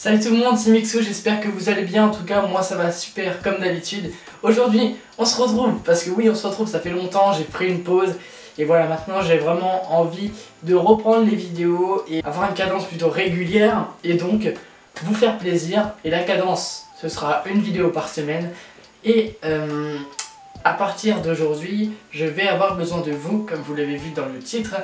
Salut tout le monde, c'est Mixou, j'espère que vous allez bien. En tout cas, moi ça va super comme d'habitude. Aujourd'hui, on se retrouve, parce que oui, on se retrouve, ça fait longtemps, j'ai pris une pause. Et voilà, maintenant j'ai vraiment envie de reprendre les vidéos et avoir une cadence plutôt régulière. Et donc, vous faire plaisir. Et la cadence, ce sera une vidéo par semaine. Et à partir d'aujourd'hui, je vais avoir besoin de vous, comme vous l'avez vu dans le titre,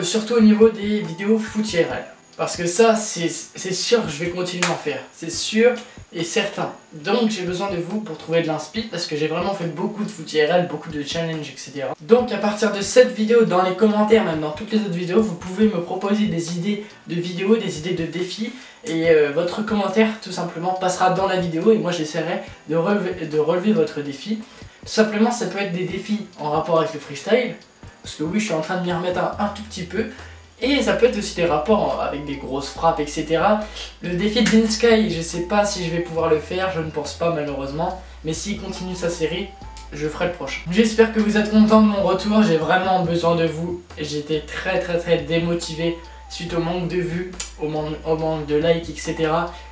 surtout au niveau des vidéos foot IRL. Parce que ça, c'est sûr que je vais continuer à en faire. C'est sûr et certain. Donc j'ai besoin de vous pour trouver de l'inspi, parce que j'ai vraiment fait beaucoup de foot IRL, beaucoup de challenges, etc. Donc à partir de cette vidéo, dans les commentaires, même dans toutes les autres vidéos, vous pouvez me proposer des idées de vidéos, des idées de défis. Et votre commentaire, tout simplement, passera dans la vidéo. Et moi j'essaierai de relever votre défi. Tout simplement, ça peut être des défis en rapport avec le freestyle. Parce que oui, je suis en train de m'y remettre un tout petit peu. Et ça peut être aussi des rapports avec des grosses frappes, etc. Le défi de Binsky, je sais pas si je vais pouvoir le faire, je ne pense pas malheureusement. Mais s'il continue sa série, je ferai le prochain. J'espère que vous êtes contents de mon retour, j'ai vraiment besoin de vous. J'étais très démotivé suite au manque de vues, au manque de likes, etc.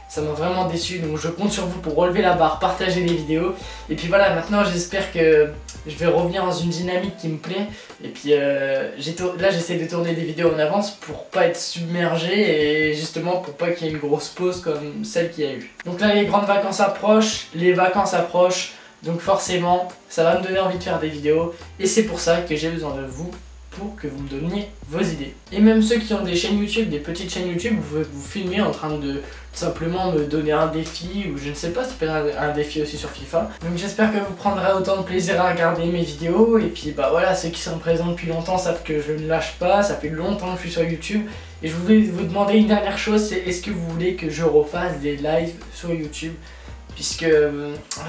Ça m'a vraiment déçu, donc je compte sur vous pour relever la barre, partager les vidéos. Et puis voilà, maintenant j'espère que je vais revenir dans une dynamique qui me plaît. Et puis là j'essaie de tourner des vidéos en avance pour pas être submergé et justement pour pas qu'il y ait une grosse pause comme celle qu'il y a eu. Donc là les grandes vacances approchent, les vacances approchent, donc forcément ça va me donner envie de faire des vidéos. Et c'est pour ça que j'ai besoin de vous pour que vous me donniez vos idées. Et même ceux qui ont des chaînes YouTube, des petites chaînes YouTube, vous pouvez vous filmer en train de simplement me donner un défi, ou je ne sais pas, ça peut être un défi aussi sur FIFA. Donc j'espère que vous prendrez autant de plaisir à regarder mes vidéos. Et puis bah voilà, ceux qui sont présents depuis longtemps savent que je ne lâche pas, ça fait longtemps que je suis sur YouTube. Et je voulais vous demander une dernière chose, c'est est-ce que vous voulez que je refasse des lives sur YouTube? Puisque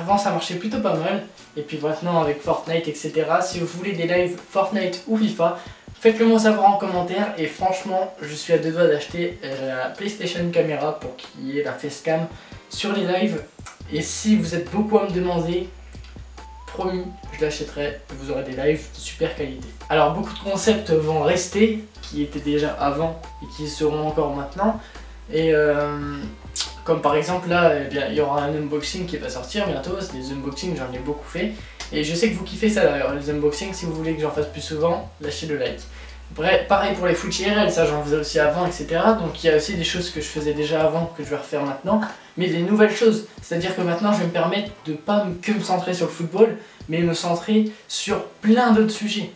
avant ça marchait plutôt pas mal. Et puis maintenant avec Fortnite, etc. Si vous voulez des lives Fortnite ou FIFA, faites-le moi savoir en commentaire. Et franchement, je suis à deux doigts d'acheter la PlayStation Camera pour qu'il y ait la facecam sur les lives. Et si vous êtes beaucoup à me demander, promis, je l'achèterai. Vous aurez des lives de super qualité. Alors beaucoup de concepts vont rester, qui étaient déjà avant et qui seront encore maintenant. Et comme par exemple là, eh bien, il y aura un unboxing qui va sortir bientôt. C'est des unboxings, j'en ai beaucoup fait. Et je sais que vous kiffez ça d'ailleurs, les unboxings. Si vous voulez que j'en fasse plus souvent, lâchez le like. Bref, pareil pour les foot IRL, ça j'en faisais aussi avant, etc. Donc il y a aussi des choses que je faisais déjà avant que je vais refaire maintenant. Mais des nouvelles choses, c'est-à-dire que maintenant je vais me permettre de pas que me centrer sur le football, mais me centrer sur plein d'autres sujets.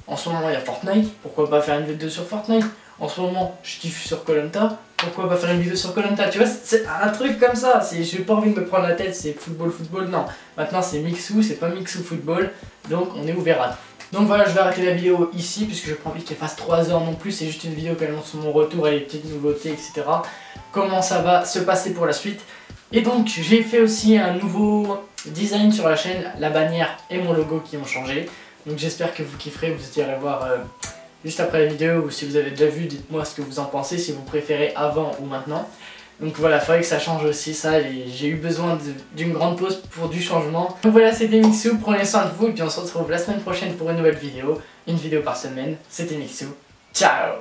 En ce moment il y a Fortnite, pourquoi pas faire une vidéo sur Fortnite? En ce moment je kiffe sur Koh-Lanta, pourquoi pas faire une vidéo sur Koh-Lanta? Tu vois, c'est un truc comme ça, j'ai pas envie de me prendre la tête, c'est football, non. Maintenant c'est Mixou, c'est pas Mixou football, donc on est ouvert à tout. Donc voilà, je vais arrêter la vidéo ici, puisque je n'ai pas envie qu'elle fasse 3 heures non plus, c'est juste une vidéo qui annonce mon retour et les petites nouveautés, etc. Comment ça va se passer pour la suite. Et donc j'ai fait aussi un nouveau design sur la chaîne, la bannière et mon logo qui ont changé. Donc j'espère que vous kifferez, vous irez voir juste après la vidéo, ou si vous avez déjà vu, dites-moi ce que vous en pensez, si vous préférez avant ou maintenant. Donc voilà, il fallait que ça change aussi ça, et j'ai eu besoin d'une grande pause pour du changement. Donc voilà, c'était Mixou, prenez soin de vous, et puis on se retrouve la semaine prochaine pour une nouvelle vidéo. Une vidéo par semaine, c'était Mixou. Ciao!